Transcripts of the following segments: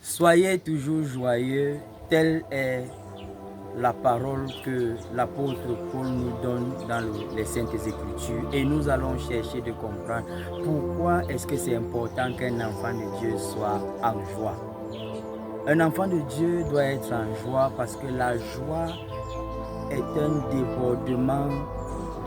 Soyez toujours joyeux, telle est la parole que l'apôtre Paul nous donne dans les Saintes Écritures. Et nous allons chercher de comprendre pourquoi est-ce que c'est important qu'un enfant de Dieu soit en joie. Un enfant de Dieu doit être en joie parce que la joie est un débordement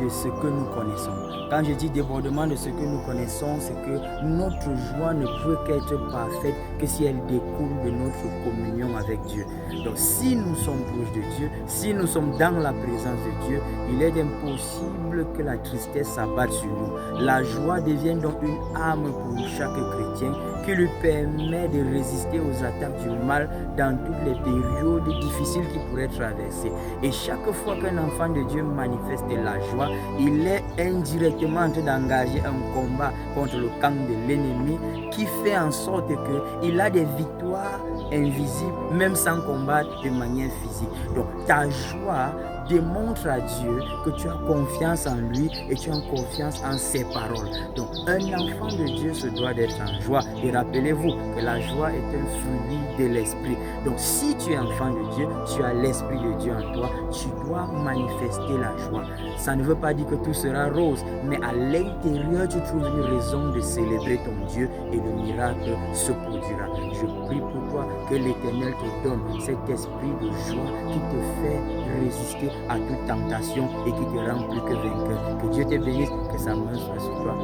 de ce que nous connaissons. Quand je dis débordement de ce que nous connaissons, c'est que notre joie ne peut qu'être parfaite que si elle découle de notre communion avec Dieu. Donc si nous sommes proches de Dieu, si nous sommes dans la présence de Dieu, il est impossible que la tristesse s'abatte sur nous. La joie devient donc une arme pour chaque chrétien qui lui permet de résister aux attaques du mal dans toutes les périodes difficiles qu'il pourrait traverser. Et chaque fois qu'un enfant de Dieu manifeste la joie, il est indirectement en train d'engager un combat contre le camp de l'ennemi qui fait en sorte qu'il a des victoires invisibles même sans combattre de manière physique. Donc ta joie démontre à Dieu que tu as confiance en lui et tu as confiance en ses paroles. Donc un enfant de Dieu se doit d'être en joie. Et rappelez-vous que la joie est un fruit de l'esprit. Donc si tu es enfant de Dieu, tu as l'esprit de Dieu en toi, tu dois manifester la joie. Ça ne veut pas dire que tout sera rose, mais à l'intérieur tu trouves une raison de célébrer ton Dieu et le miracle se produira. Je prie pour toi que l'Éternel te donne cet esprit de joie qui te fait résister à toute tentation et qui te rend plus que vainqueur. Que Dieu te bénisse, que sa main soit sur toi.